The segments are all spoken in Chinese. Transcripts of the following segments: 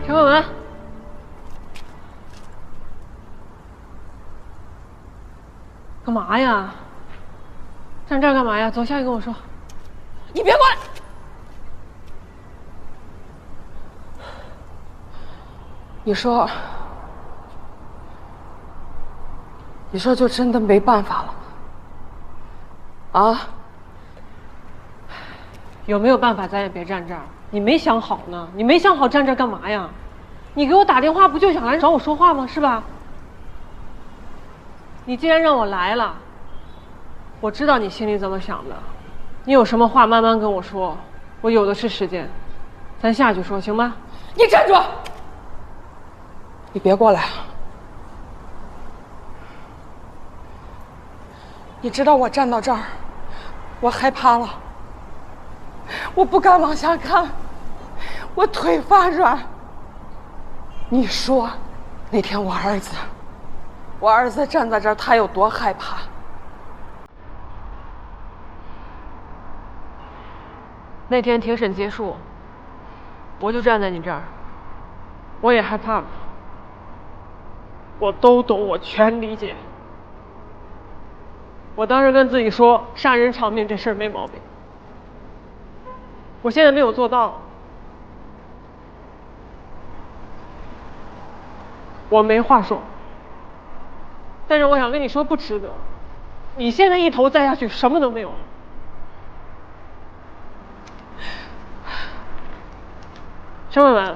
陈文文，干嘛呀？站这儿干嘛呀？走下去跟我说。你别过来！你说就真的没办法了吗？啊？有没有办法咱也别站这儿？你没想好呢？你没想好站这儿干嘛呀？你给我打电话不就想来找我说话吗？是吧？你既然让我来了，我知道你心里怎么想的。你有什么话慢慢跟我说，我有的是时间，咱下去说，行吧？你站住！你别过来！你知道我站到这儿，我害怕了，我不敢往下看，我腿发软。你说，那天我儿子站在这儿，他有多害怕？那天庭审结束，我就站在你这儿，我也害怕了。我都懂，我全理解。我当时跟自己说，杀人偿命这事儿没毛病。我现在没有做到，我没话说。但是我想跟你说，不值得。你现在一头栽下去，什么都没有了。陈文文，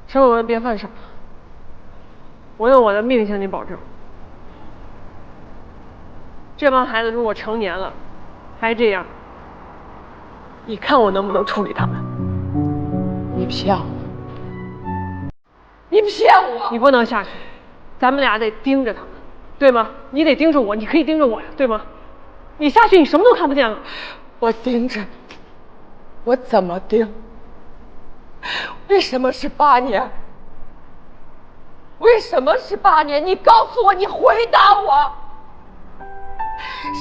陈文文，别犯傻。我用我的命向你保证，这帮孩子如果成年了，还这样，你看我能不能处理他们？你骗我！你骗我！你不能下去，咱们俩得盯着他们，对吗？你得盯着我，你可以盯着我呀，对吗？你下去，你什么都看不见了。我盯着，我怎么盯？为什么是8年？为什么是8年？你告诉我，你回答我！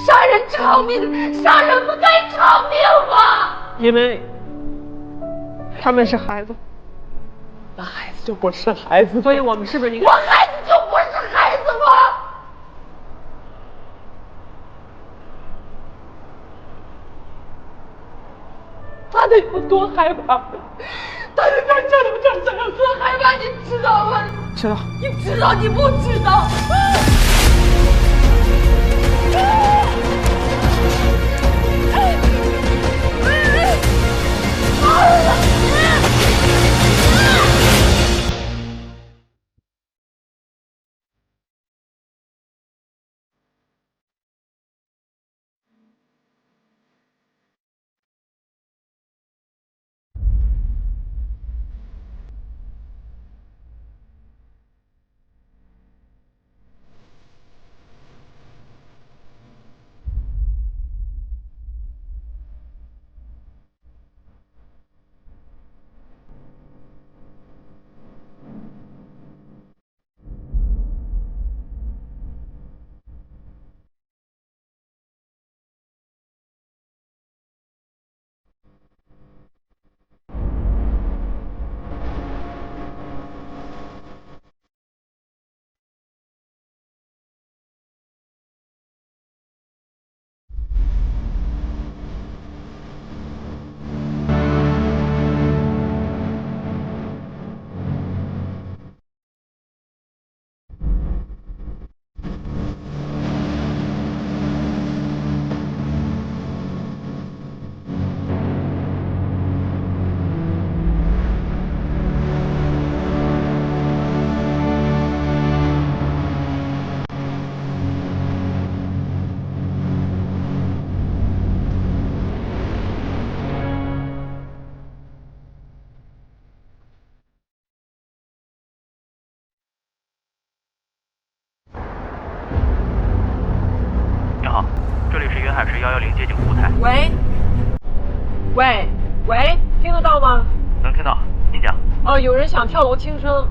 杀人偿命，杀人不该偿命吗？因为他们是孩子，那孩子就不是孩子，所以我们是不是应该？我孩子就不是孩子吗？他得有多害怕？他得在这有多害怕？你知道吗？知道。你知道？你不知道？你好，这里是云海市110接警服务台。喂，喂，喂，听得到吗？能听到，您讲。哦，有人想跳楼轻生。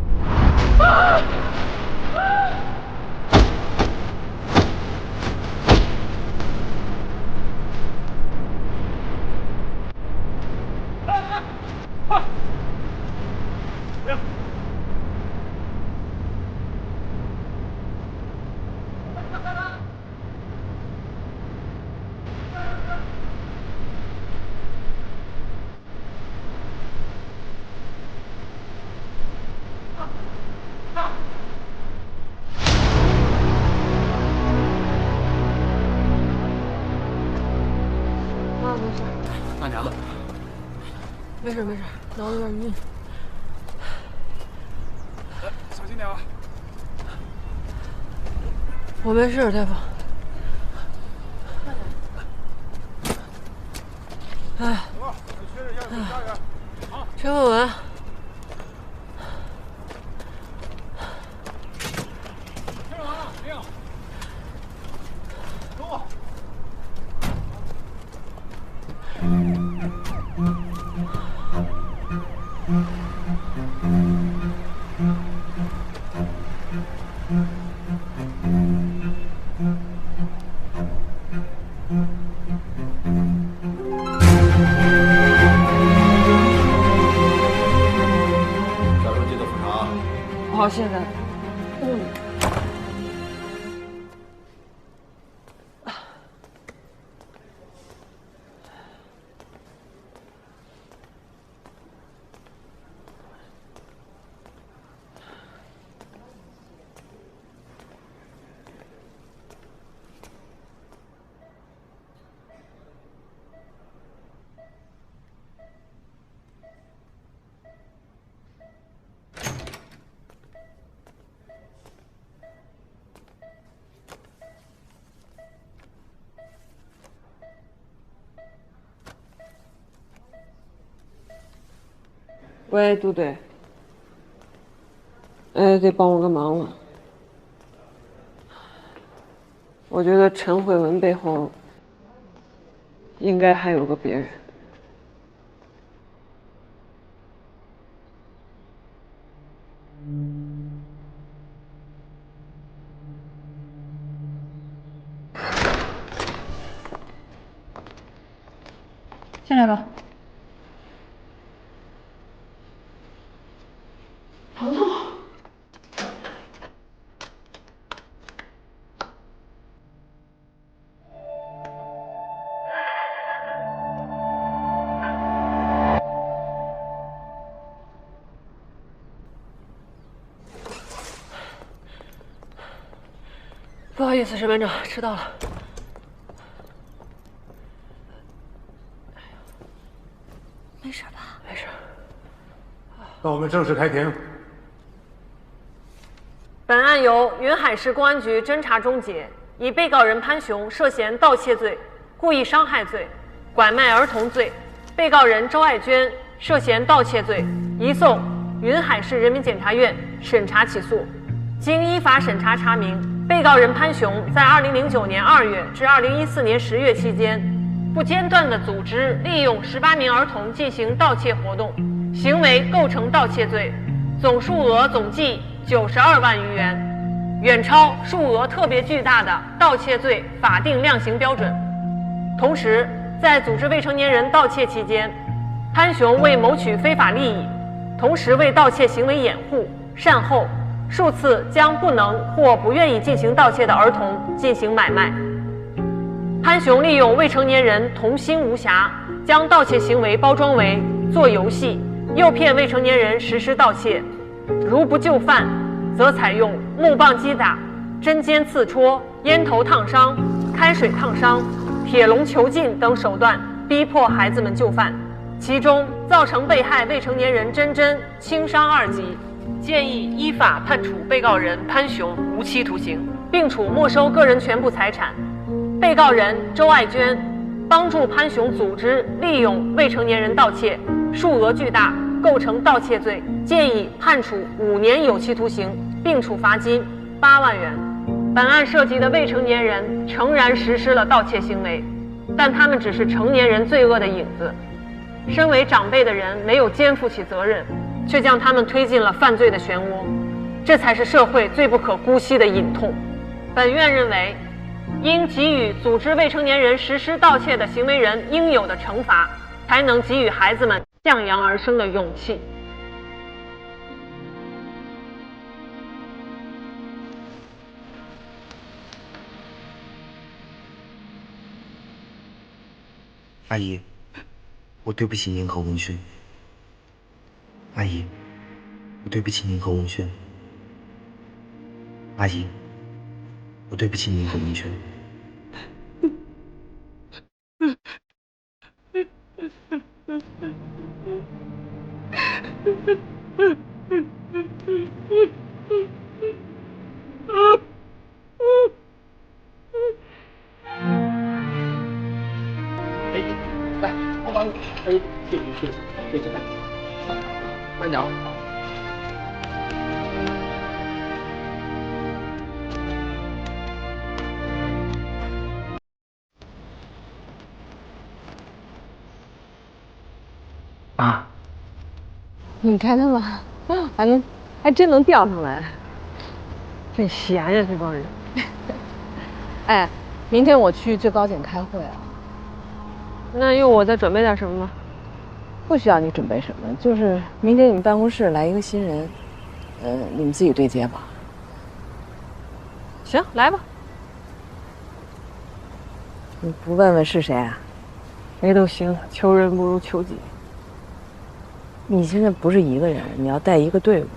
大娘子，没事没事，脑子有点晕。小心点啊！我没事，大夫。哎，全稳稳。听完了，没有？走我。下周记得复查。好，现在。喂，杜队，得帮我个忙了。我觉得陈慧文背后应该还有个别人。进来吧。不好意思，沈班长，迟到了。没事吧？没事。那我们正式开庭。本案由云海市公安局侦查终结，以被告人潘雄涉嫌盗窃罪、故意伤害罪、拐卖儿童罪，被告人周爱娟涉嫌盗窃罪，移送云海市人民检察院审查起诉。经依法审查查明，被告人潘雄在2009年2月至2014年10月期间，不间断地组织利用18名儿童进行盗窃活动，行为构成盗窃罪，总数额总计92万余元，远超数额特别巨大的盗窃罪法定量刑标准。同时，在组织未成年人盗窃期间，潘雄为谋取非法利益，同时为盗窃行为掩护、善后，数次将不能或不愿意进行盗窃的儿童进行买卖。潘雄利用未成年人童心无暇，将盗窃行为包装为做游戏，诱骗未成年人实施盗窃。如不就范，则采用木棒击打、针尖刺戳、烟头烫伤、开水烫伤、铁笼囚禁等手段逼迫孩子们就范，其中造成被害未成年人真真轻伤2级，建议依法判处被告人潘雄无期徒刑，并处没收个人全部财产。被告人周爱娟帮助潘雄组织利用未成年人盗窃，数额巨大，构成盗窃罪，建议判处5年有期徒刑，并处罚金8万元。本案涉及的未成年人诚然实施了盗窃行为，但他们只是成年人罪恶的影子。身为长辈的人没有肩负起责任，却将他们推进了犯罪的漩涡，这才是社会最不可姑息的隐痛。本院认为，应给予组织未成年人实施盗窃的行为人应有的惩罚，才能给予孩子们向阳而生的勇气。阿姨，我对不起您和文轩。阿姨，我对不起您和文轩。阿姨，我对不起您和文轩。来，我帮你。哎，对，慢点。啊，你开的吗？还真能钓上来，真闲呀，这帮人。哎，明天我去最高检开会啊。那用我再准备点什么吗？不需要你准备什么，就是明天你们办公室来一个新人，你们自己对接吧。行，来吧。你不问问是谁啊？谁都行，求人不如求己。你现在不是一个人，你要带一个队伍，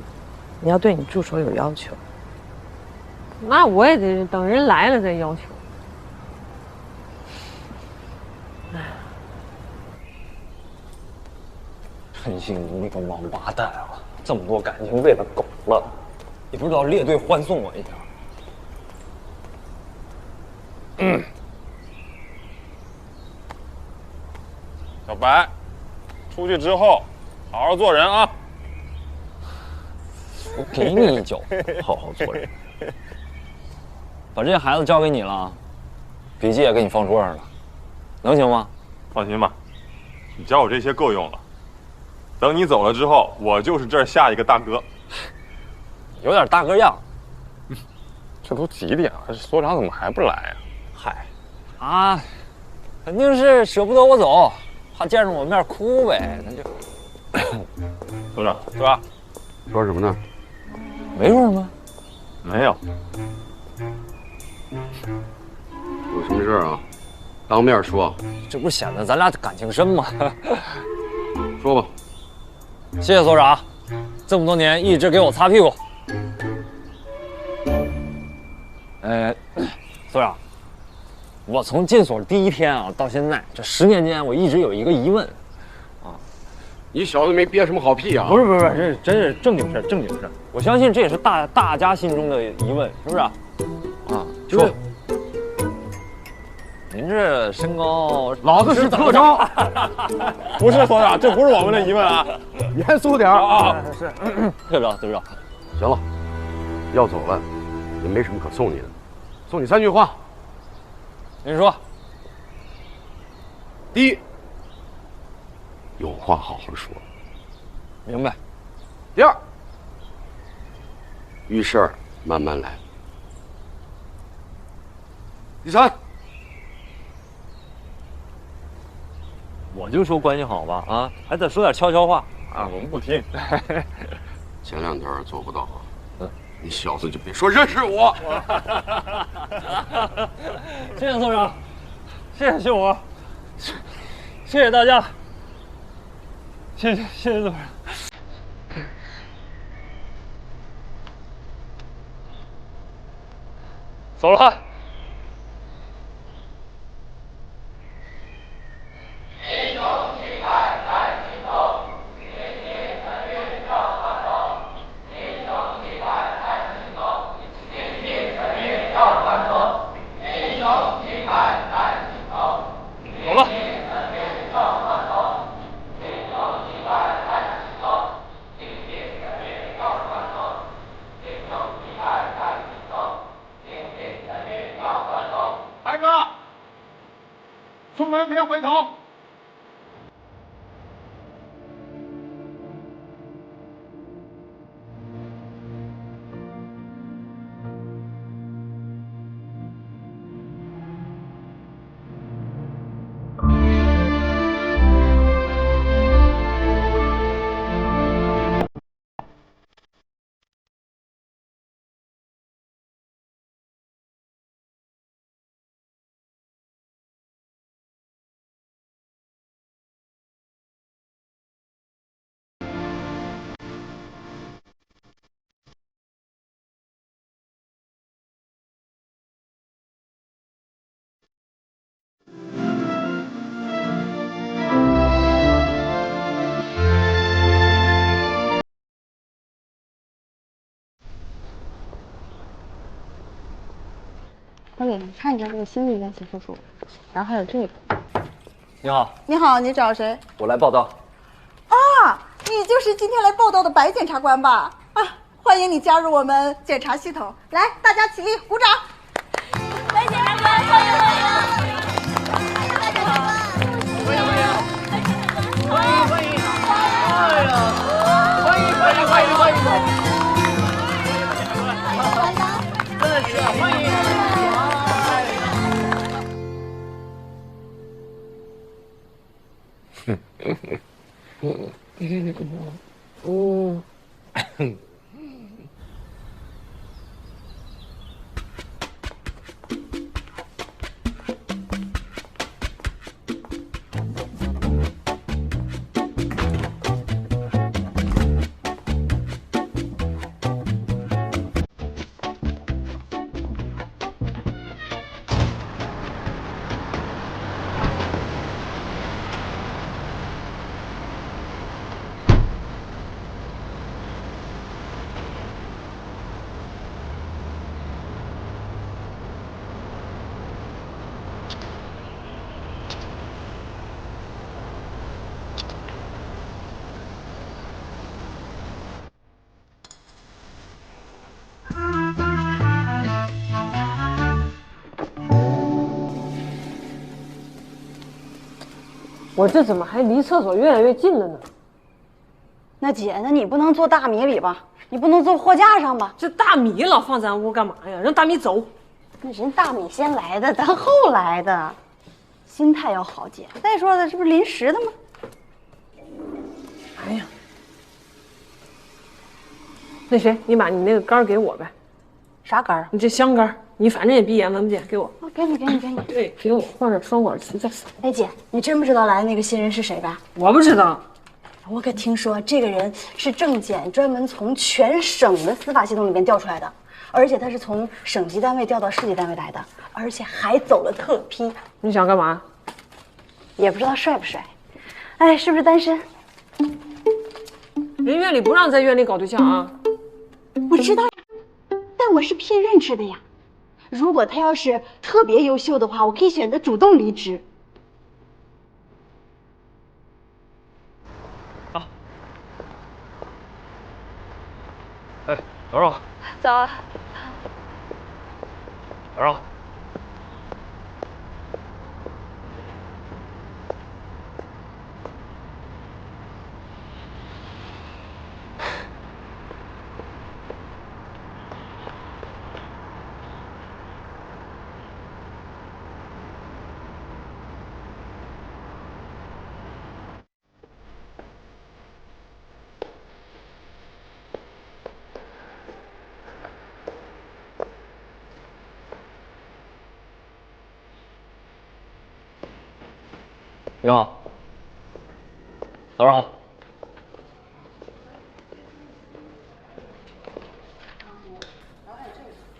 你要对你助手有要求。那我也得等人来了再要求。陈兴，你那个王八蛋啊！这么多感情喂了狗了，你不知道列队欢送我一下？小白，出去之后好好做人啊！我给你一脚，好好做人。把这些孩子交给你了，笔记也给你放桌上了，能行吗？放心吧，你教我这些够用了。等你走了之后，我就是这儿下一个大哥。有点大哥样。这都几点了？这所长怎么还不来呀？嗨，啊，肯定是舍不得我走，怕见着我面哭呗。那就，所长，是吧？说什么呢？没说什么。没有。有什么事啊？当面说。这不是显得咱俩感情深吗？说吧。谢谢所长，这么多年一直给我擦屁股。所长，我从进所第一天啊到现在这10年间，我一直有一个疑问，啊，你小子没憋什么好屁啊？不是，这真是正经事，正经事。我相信这也是大家心中的疑问，是不是？啊，说。您这身高，老子是特招。不是所长，这不是我们的疑问啊，严肃点啊！是，对不着。行了，要走了，也没什么可送你的，送你3句话。您说。第一，有话好好说。明白。第二，遇事儿慢慢来。第三。我就说关系好吧，啊，还得说点悄悄话啊，我们不听。前2天做不到，你小子就别说认识我。谢谢所长，谢谢秀娥，谢谢大家，谢谢所长。走了。出门别回头。我给你看一下这个新的练习复述，然后还有这个。你好，你好，你找谁？我来报道。啊，你就是今天来报道的白检察官吧？啊，欢迎你加入我们检察系统。来，大家起立，鼓掌。白检察官，欢迎欢迎！白检察官，欢迎欢迎！欢迎欢迎！哎呀，欢迎欢迎欢迎欢迎！真的是欢迎！我这怎么还离厕所越来越近了呢？那姐，那你不能坐大米里吧？你不能坐货架上吧？这大米老放咱屋干嘛呀？让大米走。那人大米先来的，咱后来的，心态要好，姐。再说了，这不是临时的吗？哎呀，那谁，你把你那个杆给我呗。啥杆？你这香杆，你反正也闭眼闻不见，给我。给你，给你，给你。对，给我换点双管齐再扫。哎，姐，你真不知道来的那个新人是谁吧？我不知道。我可听说这个人是政检专门从全省的司法系统里面调出来的，而且他是从省级单位调到市级单位来的，而且还走了特批。你想干嘛？也不知道帅不帅。哎，是不是单身？人院里不让在院里搞对象啊。我知道呀，但我是聘任制的呀。如果他要是特别优秀的话，我可以选择主动离职。哎，老赵。早啊。老赵。你好，早上好。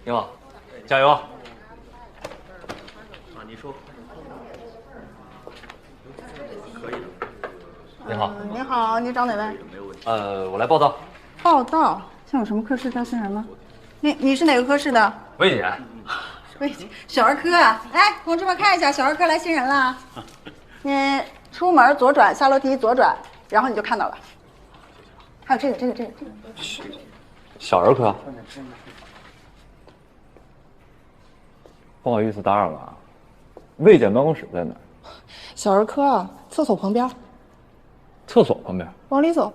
你好，加油！啊，你说。可以的。你好。你好，你找哪位？我来报道。报道？像有什么科室招新人吗？你是哪个科室的？魏姐。魏姐，小儿科啊！来，同志们看一下，小儿科来新人了。你出门左转，下楼梯左转，然后你就看到了。还有这个。小儿科。不好意思打扰了啊。魏检办公室在哪儿？小儿科啊，厕所旁边。厕所旁边。往里走。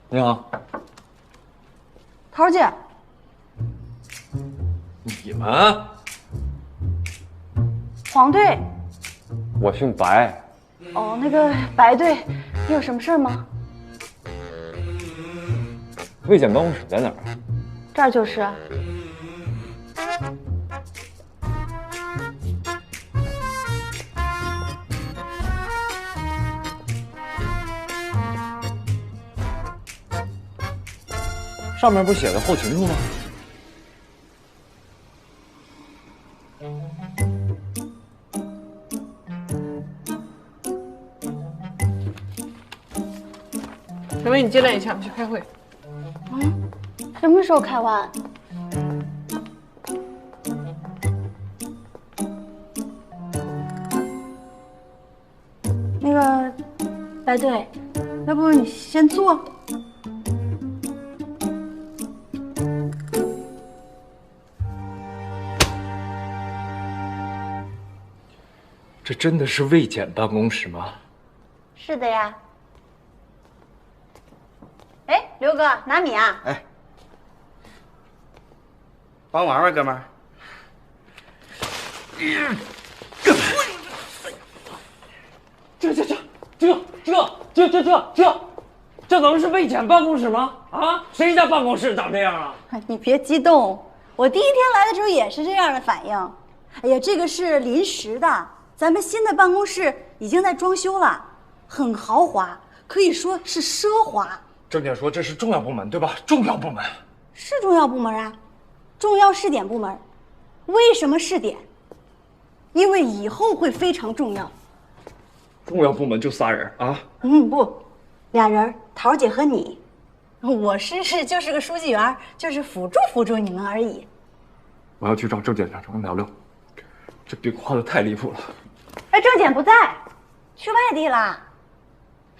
你好，桃儿姐。你们？黄队。我姓白。哦，那个白队，你有什么事吗？魏检办公室在哪儿？这儿就是。上面不写的后勤处吗？小薇，你进来一下，我们去开会。什么时候开完？那个，白队，要不你先坐。这真的是卫检办公室吗？是的呀。哎，刘哥，拿米啊！哎，帮玩玩，哥们儿。这能是卫检办公室吗？啊，谁家办公室长这样啊？你别激动，我第一天来的时候也是这样的反应。哎呀，这个是临时的，咱们新的办公室已经在装修了，很豪华，可以说是奢华。郑姐说这是重要部门，对吧？重要部门是重要部门啊，重要试点部门。为什么试点？因为以后会非常重要。重要部门就仨人啊？不，俩人，桃姐和你。我就是个书记员，就是辅助你们而已。我要去找郑检察长聊聊，这病画的太离谱了。哎，郑检不在，去外地啦。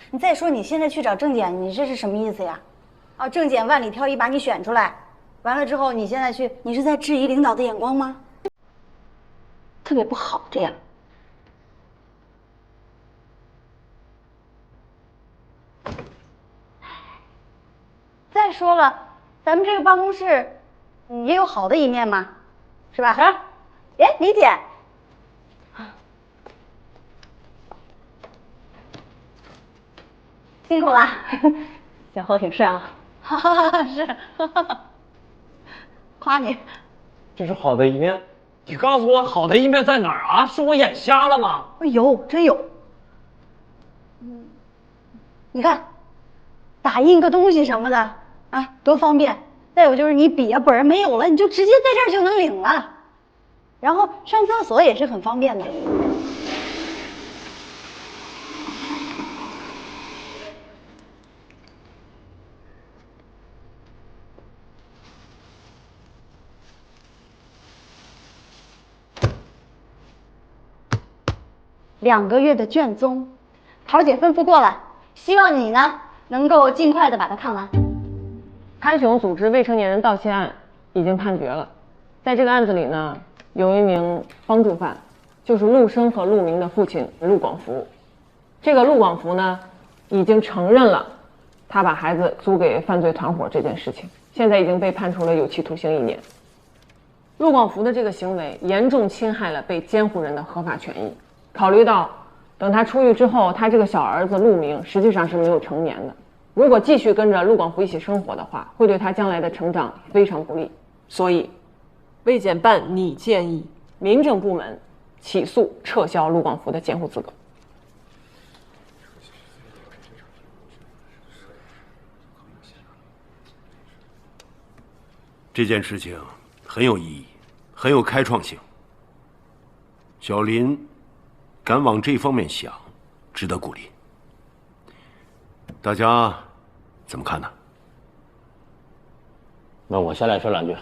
你再说你现在去找郑检，你这是什么意思呀？啊，郑检万里挑一把你选出来，完了之后你现在去，你是在质疑领导的眼光吗？特别不好这样。再说了，咱们这个办公室也有好的一面嘛，是吧？哎，李姐，辛苦了，小侯挺帅啊。是，夸你。这是好的一面，你告诉我好的一面在哪儿啊？是我眼瞎了吗？有，真有。你看，打印个东西什么的啊，多方便。再有就是你笔啊本儿没有了，你就直接在这儿就能领了。然后上厕所也是很方便的。2个月的卷宗，桃姐吩咐过了，希望你呢能够尽快的把它看完。潘雄组织未成年人盗窃案已经判决了，在这个案子里呢，有一名帮助犯，就是陆生和陆明的父亲陆广福。这个陆广福呢，已经承认了他把孩子租给犯罪团伙这件事情，现在已经被判处了有期徒刑1年。陆广福的这个行为严重侵害了被监护人的合法权益。考虑到等他出狱之后，他这个小儿子陆明实际上是没有成年的，如果继续跟着陆广福一起生活的话，会对他将来的成长非常不利。所以卫检办拟建议民政部门起诉撤销陆广福的监护资格。这件事情很有意义，很有开创性。小林敢往这方面想，值得鼓励。大家怎么看呢？那我先来说2句。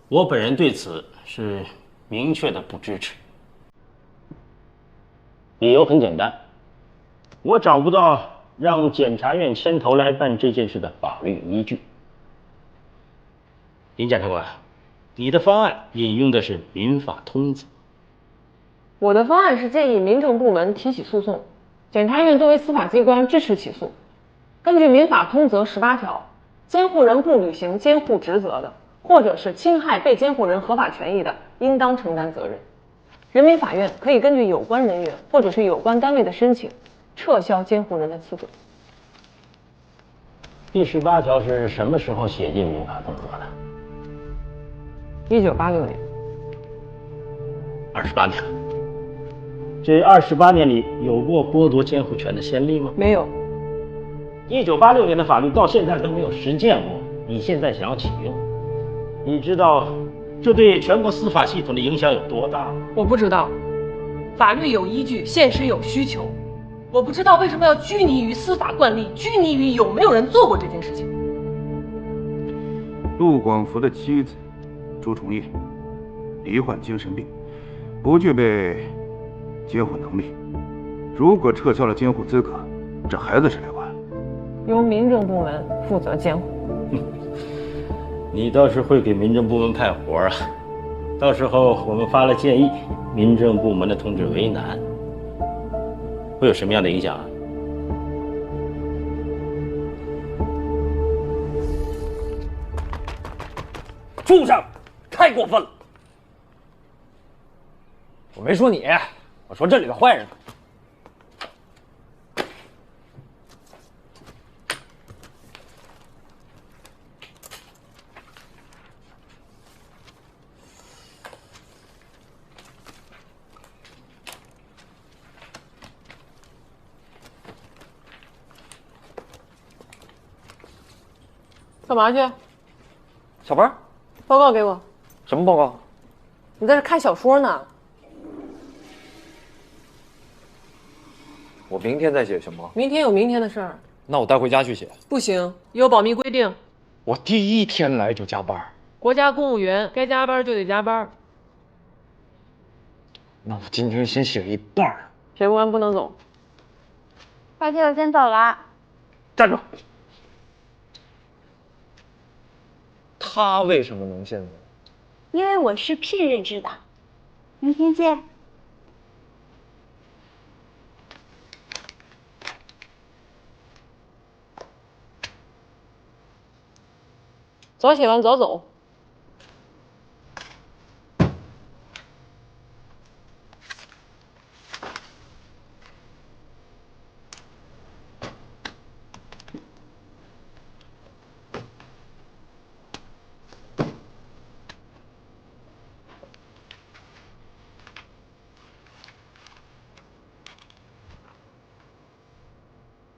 我本人对此是明确的不支持。理由很简单，我找不到让检察院牵头来办这件事的法律依据。林检察官，你的方案引用的是民法通则。我的方案是建议民政部门提起诉讼，检察院作为司法机关支持起诉。根据民法通则18条，监护人不履行监护职责的，或者是侵害被监护人合法权益的，应当承担责任。人民法院可以根据有关人员或者是有关单位的申请，撤销监护人的资格。第18条是什么时候写进民法通则的？1986年。28年。这28年里有过剥夺监护权的先例吗？没有。1986年的法律到现在都没有实践过，你现在想要启用，你知道这对全国司法系统的影响有多大？我不知道，法律有依据，现实有需求。我不知道为什么要拘泥于司法惯例，拘泥于有没有人做过这件事情。陆广福的妻子朱重叶罹患精神病，不具备监护能力。如果撤销了监护资格，这孩子谁来管？由民政部门负责监护。你倒是会给民政部门派活啊！到时候我们发了建议，民政部门的同志为难，会有什么样的影响啊？畜生，太过分了！我没说你，我说这里的坏人。干嘛去？小班，报告给我。什么报告？你在这看小说呢？我明天再写行吗？明天有明天的事儿。那我带回家去写。不行，有保密规定。我第一天来就加班。国家公务员该加班就得加班。那我今天先写一半。写不完不能走。抱歉，我先走了。站住！他为什么能现在？因为我是聘任制的。明天见。早写完早走。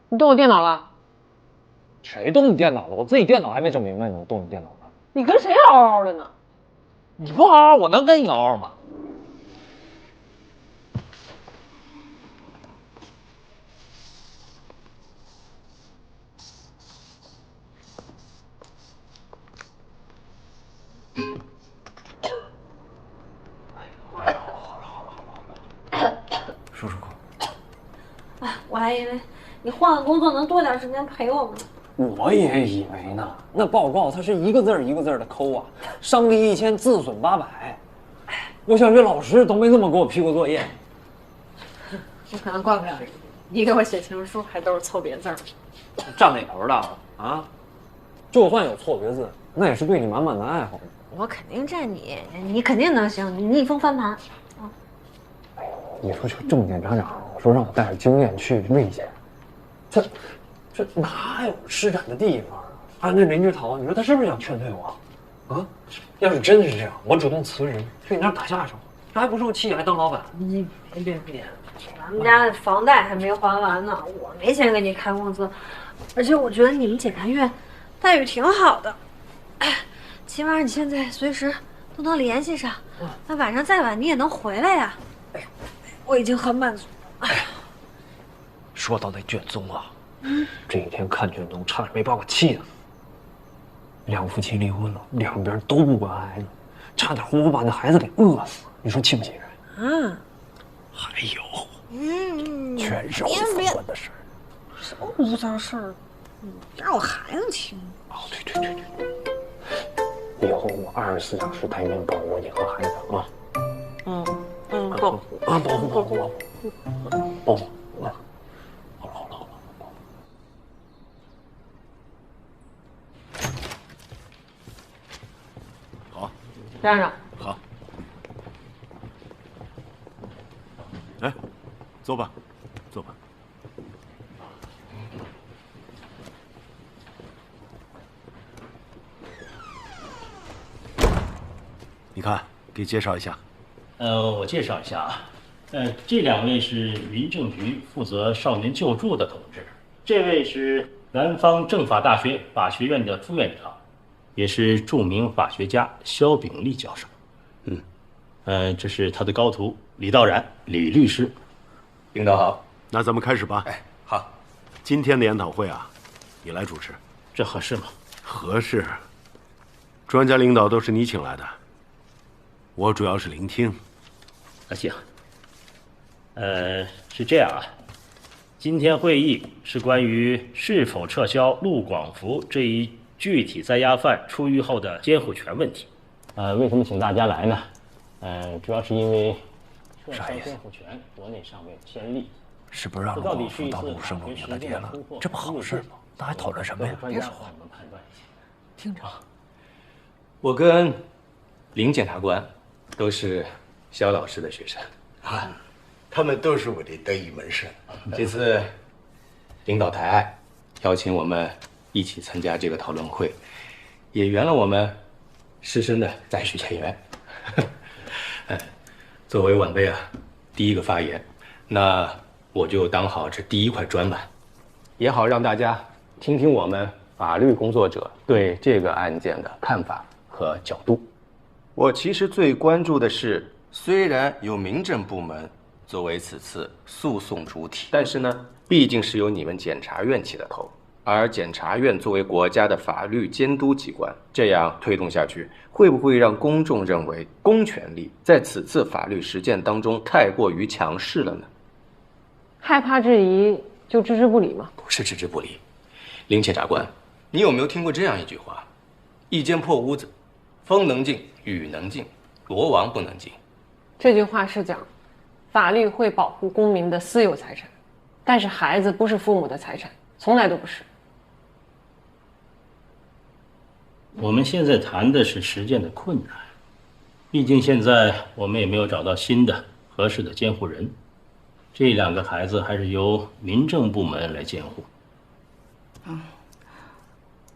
你动我电脑了？谁动你电脑了？我自己电脑还没整明白呢，我动你电脑了？你跟谁嗷嗷的呢？你不嗷嗷，我能跟你嗷嗷吗？漱漱口。哎，我还以为你换个工作能多点时间陪我们。我也以为呢，那报告它是一个字儿一个字儿的抠啊，伤敌1000，自损800。我小学老师都没这么给我批过作业。我可能惯不了你，你给我写情书还都是错别字儿。站哪头的啊？就算有错别字，那也是对你满满的爱好。我肯定站你，你肯定能行，你逆风翻盘。你说这个郑检察长说让我带着经验去瑞检，这哪有施展的地方啊？还有那林志涛，你说他是不是想劝退我？啊，要是真是这样，我主动辞职去你那儿打下手，这还不受气，还当老板？你别，咱们家的房贷还没还完呢，我没钱给你开工资，而且我觉得你们检察院待遇挺好的，起码你现在随时都能联系上，那晚上再晚你也能回来呀。我已经很满足了。说到那卷宗啊，这一天看卷宗，差点没把我气死。两夫妻离婚了，两边都不管孩子，差点活活把那孩子给饿死。你说气不气人？啊，还有，全是胡三观的事儿。什么胡三事儿？让我孩子听。哦，对，以后我24小时待命保护你和孩子啊。保护啊，保护。好了。好，站着。好。来，坐吧。你看，给介绍一下。我介绍一下啊，这2位是民政局负责少年救助的同志，这位是南方政法大学法学院的副院长，也是著名法学家肖炳立教授。这是他的高徒李道然李律师。领导好，那咱们开始吧。好，今天的研讨会啊，你来主持，这合适吗？合适。专家领导都是你请来的，我主要是聆听。行。是这样啊，今天会议是关于是否撤销陆广福这一具体在押犯出狱后的监护权问题。为什么请大家来呢？主要是因为撤销监护权，国内尚未有先例。是不是让陆广福到陆生龙娘的爹了？这不好事吗？那还讨论什么呀？别说话，听着。我跟林检察官都是肖老师的学生啊，他们都是我的得意门生。这次领导抬爱，邀请我们一起参加这个讨论会，也圆了我们师生的再续前缘。作为晚辈啊，第一个发言，那我就当好这第一块砖板，也好让大家听听我们法律工作者对这个案件的看法和角度。我其实最关注的是，虽然有民政部门作为此次诉讼主体，但是呢，毕竟是由你们检察院起的头，而检察院作为国家的法律监督机关，这样推动下去，会不会让公众认为公权力在此次法律实践当中太过于强势了呢？害怕质疑就置之不理吗？不是置之不理。林检察官，你有没有听过这样一句话：一间破屋子，风能进，雨能进，罗网不能进。这句话是讲法律会保护公民的私有财产，但是孩子不是父母的财产，从来都不是。我们现在谈的是实践的困难，毕竟现在我们也没有找到新的合适的监护人，这2个孩子还是由民政部门来监护。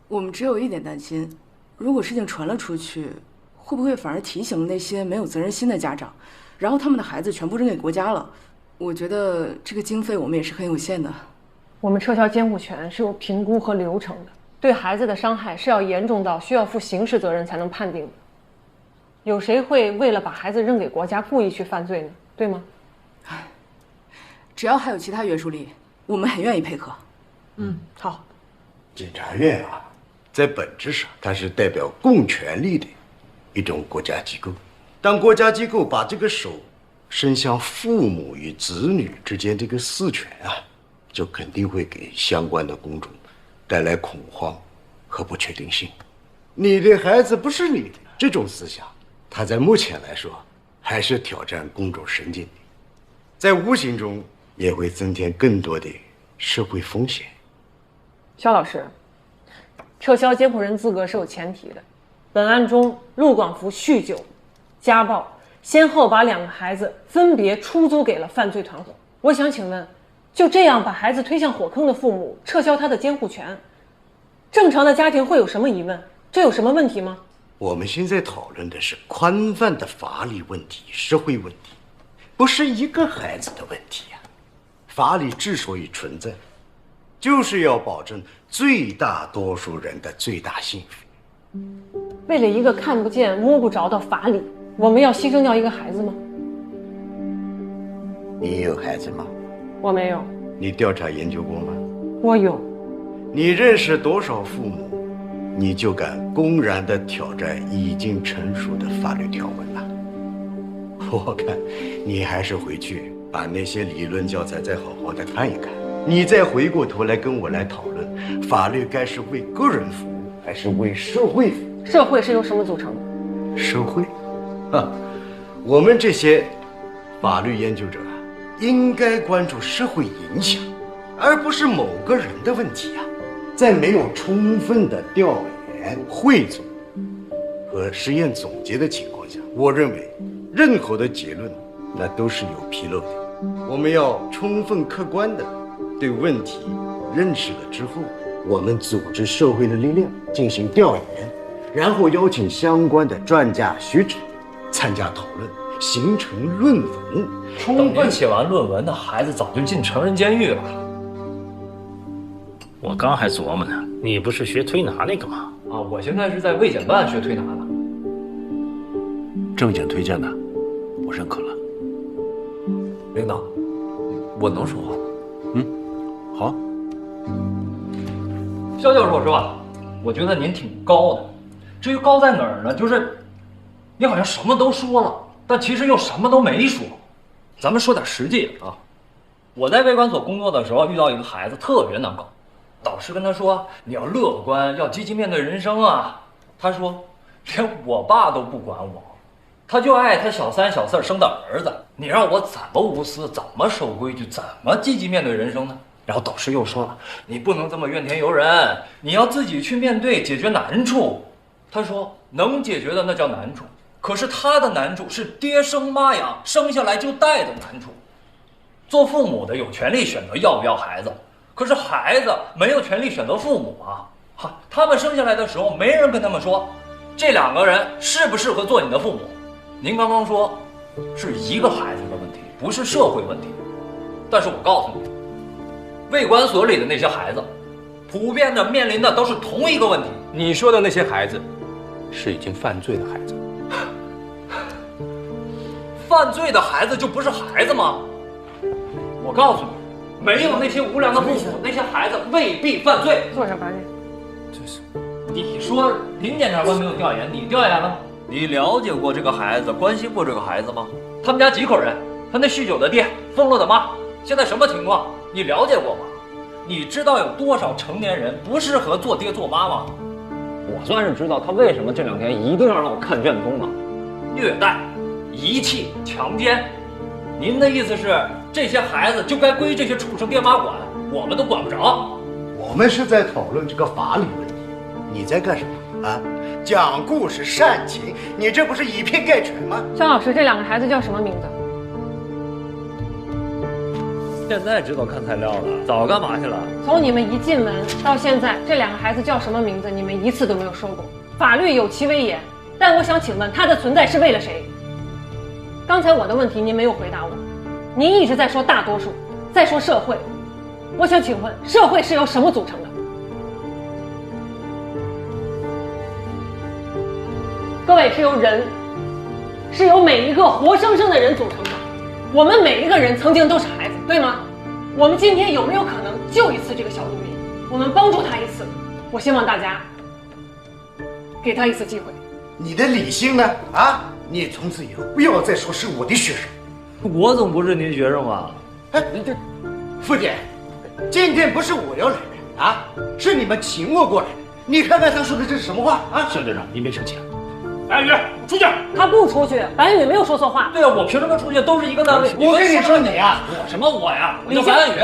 我们只有一点担心，如果事情传了出去，会不会反而提醒了那些没有责任心的家长，然后他们的孩子全部扔给国家了？我觉得这个经费我们也是很有限的。我们撤销监护权是有评估和流程的，对孩子的伤害是要严重到需要负刑事责任才能判定的。有谁会为了把孩子扔给国家故意去犯罪呢？对吗？只要还有其他约束力，我们很愿意配合。好。检察院啊，在本质上它是代表公权力的一种国家机构。当国家机构把这个手伸向父母与子女之间这个私权啊，就肯定会给相关的公众带来恐慌和不确定性。你的孩子不是你的这种思想，它在目前来说还是挑战公众神经的，在无形中也会增添更多的社会风险。肖老师，撤销监护人资格是有前提的。本案中，陆广福酗酒、家暴，先后把2个孩子分别出租给了犯罪团伙。我想请问，就这样把孩子推向火坑的父母，撤销他的监护权，正常的家庭会有什么疑问？这有什么问题吗？我们现在讨论的是宽泛的法律问题、社会问题，不是一个孩子的问题呀。法律之所以存在，就是要保证最大多数人的最大幸福。为了一个看不见摸不着的法理，我们要牺牲掉一个孩子吗？你有孩子吗？我没有。你调查研究过吗？我有。你认识多少父母，你就敢公然地挑战已经成熟的法律条文了？我看你还是回去把那些理论教材再好好的看一看，你再回过头来跟我来讨论，法律该是为个人服务，还是为社会服务？社会是由什么组成的？社会，我们这些法律研究者啊，应该关注社会影响，而不是某个人的问题啊。在没有充分的调研、汇总和实验总结的情况下，我认为任何的结论那都是有纰漏的。我们要充分客观的对问题认识了之后，我们组织社会的力量进行调研，然后邀请相关的专家学者参加讨论，形成论文。等您写完论文，那孩子早就进成人监狱了。我刚还琢磨呢，你不是学推拿那个吗？啊，我现在是在卫检办学推拿的。郑检推荐的，我认可了。领导，我能说话吗？好。肖教授是吧？我觉得您挺高的。至于高在哪儿呢？就是你好像什么都说了，但其实又什么都没说。咱们说点实际的啊。我在卫管所工作的时候，遇到一个孩子特别难搞，导师跟他说：“你要乐观，要积极面对人生啊。”他说：“连我爸都不管我，他就爱他小三小四生的儿子，你让我怎么无私，怎么守规矩，怎么积极面对人生呢？”然后导师又说了：“你不能这么怨天尤人，你要自己去面对，解决难处。”他说：“能解决的那叫难处，可是他的难处是爹生妈养，生下来就带的难处。做父母的有权利选择要不要孩子，可是孩子没有权利选择父母啊！他们生下来的时候，没人跟他们说，这两个人适不适合做你的父母。您刚刚说，是一个孩子的问题，不是社会问题。但是我告诉你，卫管所里的那些孩子，普遍的面临的都是同一个问题。你说的那些孩子，是已经犯罪的孩子。犯罪的孩子就不是孩子吗？我告诉你，没有那些无良的父母，那些孩子未必犯罪。坐下吧，真是。你说林检察官没有调研，你调研了吗？你了解过这个孩子，关心过这个孩子吗？他们家几口人？他那酗酒的爹，疯了的妈，现在什么情况？你了解过吗？你知道有多少成年人不适合做爹做妈吗？我算是知道他为什么这2天一定要让我看卷宗了。虐待、遗弃、强奸。您的意思是这些孩子就该归这些畜生爹妈管，我们都管不着？我们是在讨论这个法理问题，你在干什么啊？讲故事煽情，你这不是以偏概全吗？肖老师，这2个孩子叫什么名字？现在知道看材料了，早干嘛去了？从你们一进门到现在，这2个孩子叫什么名字，你们一次都没有说过。法律有其威严，但我想请问，它的存在是为了谁？刚才我的问题您没有回答我，您一直在说大多数，在说社会。我想请问，社会是由什么组成的？各位，是由人，是由每一个活生生的人组成的。我们每一个人曾经都是孩子，对吗？我们今天有没有可能救一次这个小陆敏？我们帮助他一次，我希望大家给他一次机会。你的理性呢？啊，你从此以后不要再说是我的学生。我总不是您学生吧？哎，这傅姐，今天不是我要来的啊，是你们请我过来。你看看他说的这是什么话啊？肖队长，您别生气。白宇，出去！他不出去，白宇没有说错话。对啊，我凭什么出去？都是一个单位。我跟你说，你呀，我什么我呀？我叫白安宇。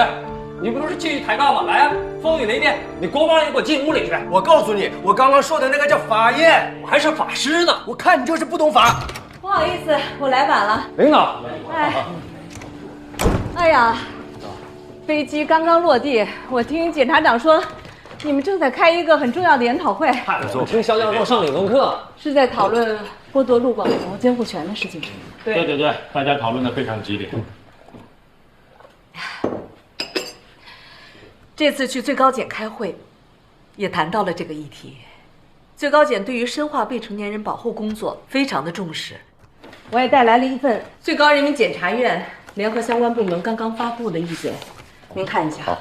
你不是继续抬杠吗？来啊，风雨雷电，你咣咣一给我进屋里去！我告诉你，我刚刚说的那个叫法验，我还是法师呢。我看你就是不懂法。不好意思，我来晚了。领导，哎呀，飞机刚刚落地，我听检察长说，你们正在开一个很重要的研讨会。我听肖教授上理论课，是在讨论剥夺陆广福监护权的事情。对，大家讨论的非常激烈。这次去最高检开会，也谈到了这个议题。最高检对于深化未成年人保护工作非常的重视。我也带来了一份最高人民检察院联合相关部门刚刚发布的意见，您看一下。好。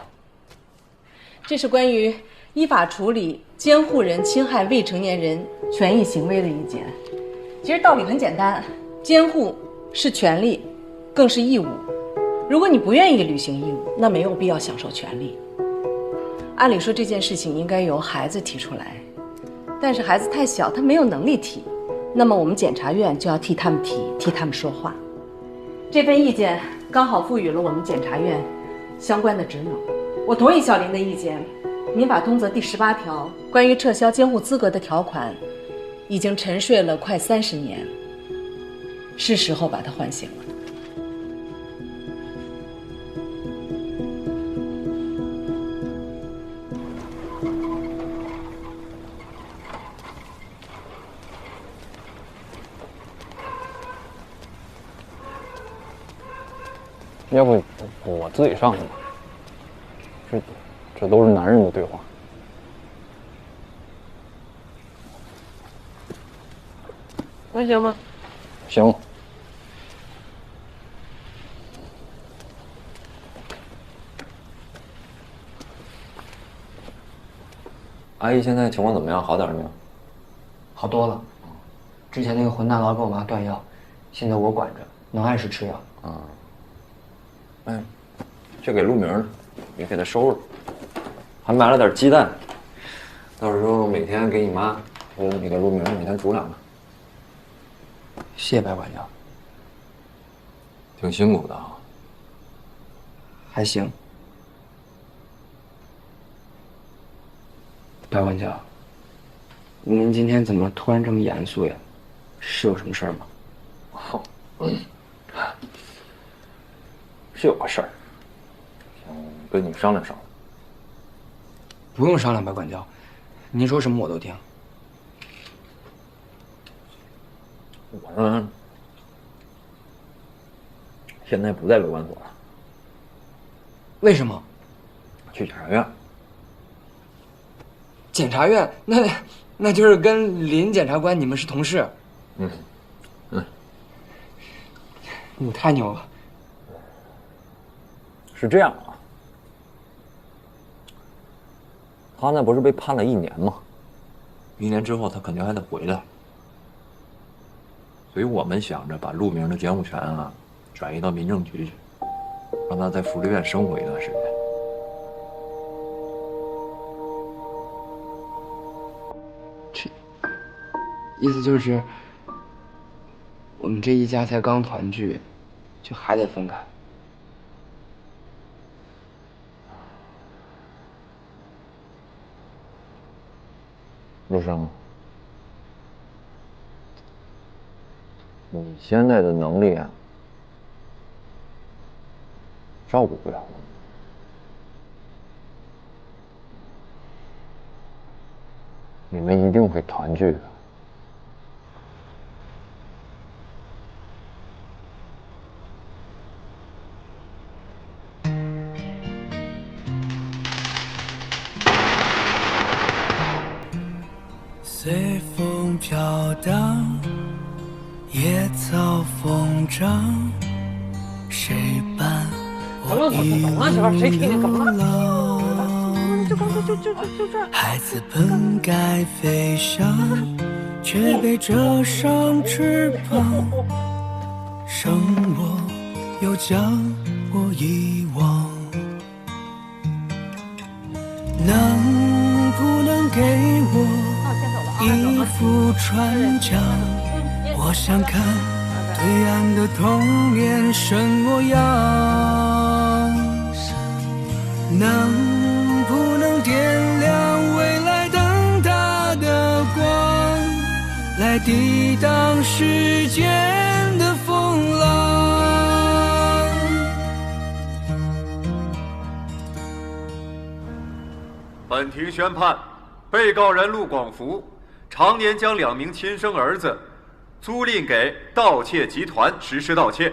这是关于依法处理监护人侵害未成年人权益行为的意见。其实道理很简单，监护是权利，更是义务。如果你不愿意履行义务，那没有必要享受权利。按理说这件事情应该由孩子提出来，但是孩子太小，他没有能力提，那么我们检察院就要替他们提，替他们说话。这份意见刚好赋予了我们检察院相关的职能。我同意小林的意见，民法通则第18条关于撤销监护资格的条款已经沉睡了快30年，是时候把它唤醒了。要不我自己上去吧？这都是男人的对话。那行吗？行。阿姨现在情况怎么样？好点没有？好多了。之前那个混大佬给我妈断药，现在我管着，能按时吃药。啊。哎，这给陆明了，你给他收拾。还买了点鸡蛋，到时候每天给你妈或者你给陆明每天煮2个。谢谢白管家。挺辛苦的啊。还行。白管家，您今天怎么突然这么严肃呀？是有什么事儿吗？是有个事儿，想跟你商量商量。不用商量，白管家，您说什么我都听。我呢，现在不在卫管所了。为什么？去检察院。检察院？那就是跟林检察官你们是同事。你太牛了。是这样啊，他那不是被判了1年吗？1年之后他肯定还得回来，所以我们想着把陆明的监护权啊转移到民政局去，让他在福利院生活一段时间。意思就是，我们这一家才刚团聚，就还得分开。陆生，你现在的能力啊，照顾不了我。你们一定会团聚的。随风飘荡，野草疯长，谁伴我一路老？孩子本该飞翔，却被遮上翅膀，剩我又将我遗忘。能不能给我一副船桨？我想看对岸的童年什么样。能不能点亮未来灯塔的光，来抵挡时间的风浪？本庭宣判，被告人陆广福常年将2名亲生儿子租赁给盗窃集团实施盗窃，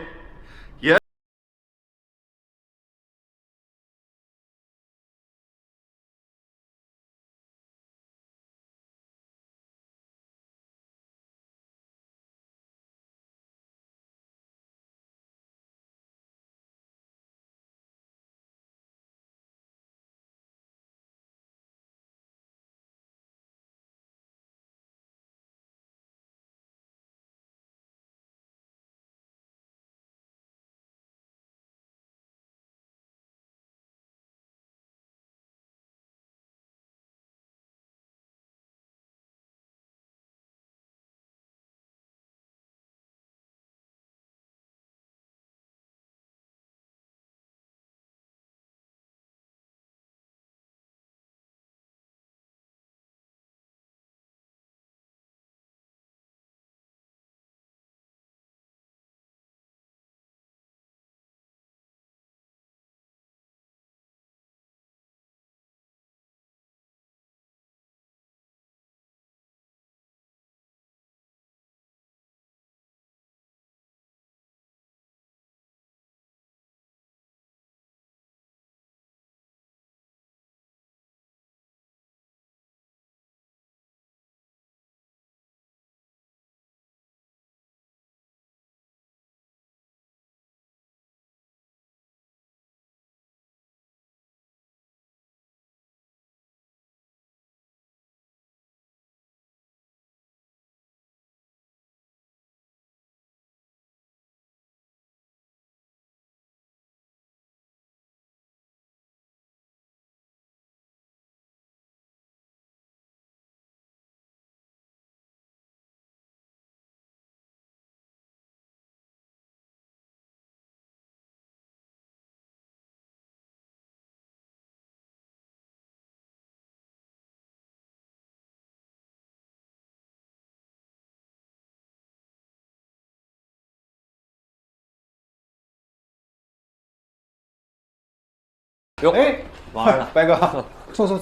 哟，哎，王二白哥，坐。在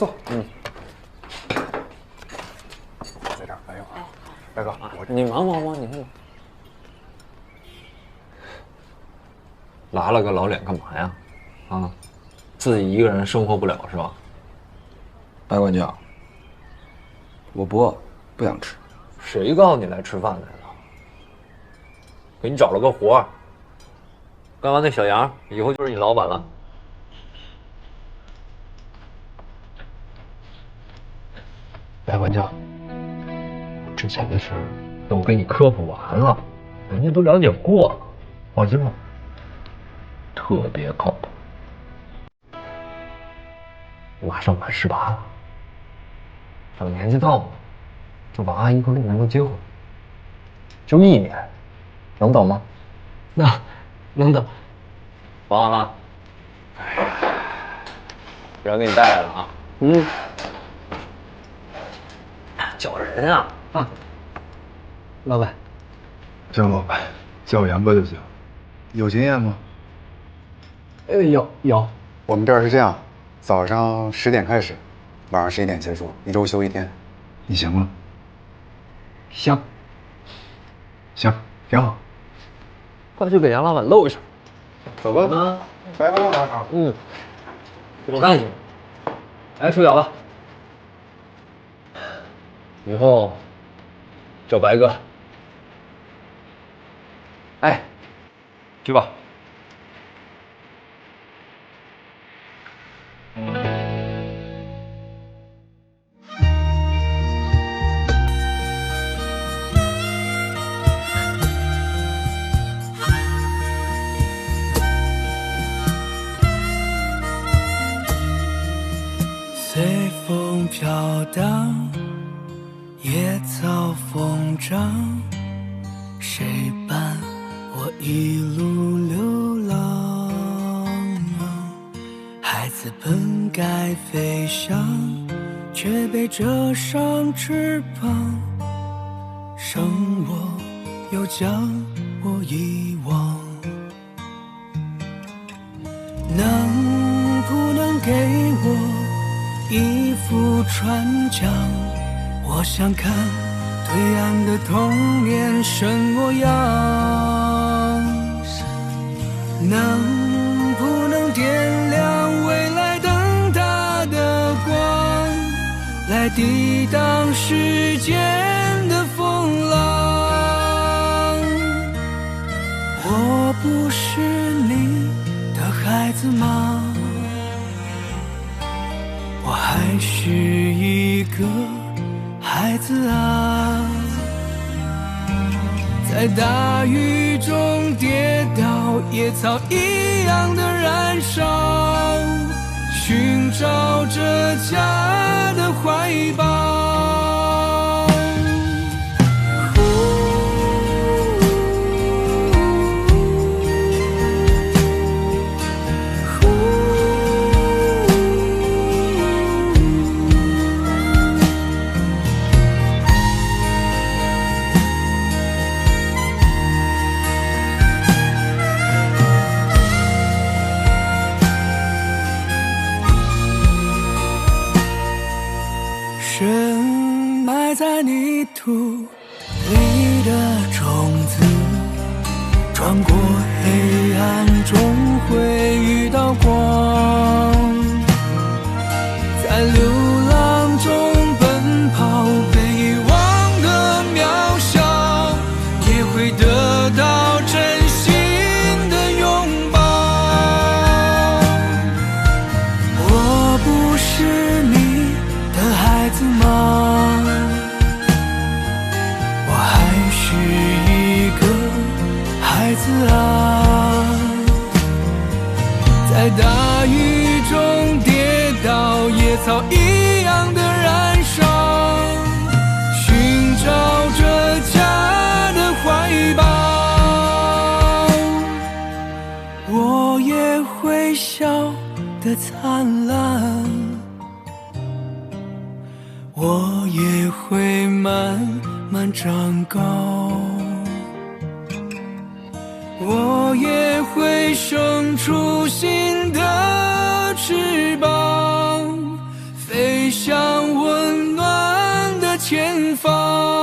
这儿，哎呦，白哥，你忙，你看。拉了个老脸干嘛呀？啊，自己一个人生活不了是吧？白管家，我不饿，不想吃。谁告诉你来吃饭来了？给你找了个活儿，干完那小杨以后就是你老板了。白管家，之前的事都给你科普完了，人家都了解过了，放心吧，特别靠谱。马上满18了，等年纪到了，就把阿姨和陆明都接回来，就1年，能等吗？那能等。王老，人给你带来了啊。叫人啊！老板，叫老板，叫我杨哥就行。有经验吗？有。我们这儿是这样，早上10点开始，晚上11点结束，1周休1天。你行吗？行，挺好。快去给杨老板露一手。走吧。拜拜，马场。我干去。哎，出脚吧。以后叫白哥。哎，去吧。随风飘荡，野草疯长，谁伴我一路流浪？孩子本该飞翔，却被遮上翅膀，生我又将我遗忘。能不能给我一副船桨？我想看对岸的童年什么样。能不能点亮未来灯塔的光，来抵挡时间的风浪？我不是你的孩子吗？我还是一个孩子啊，在大雨中跌倒，野草一样的燃烧，寻找着家的怀抱。深埋在泥土里的种子，穿过黑暗终会遇到光。在流浪中奔跑，被遗忘的渺小，也会得到真心的拥抱。我不是你的孩子吗？我还是一个孩子啊，在大雨中跌倒，野草一样的燃烧，寻找着家的怀抱。我也会笑得灿烂，我也会慢慢长高，我也会生出新的翅膀，飞向温暖的前方。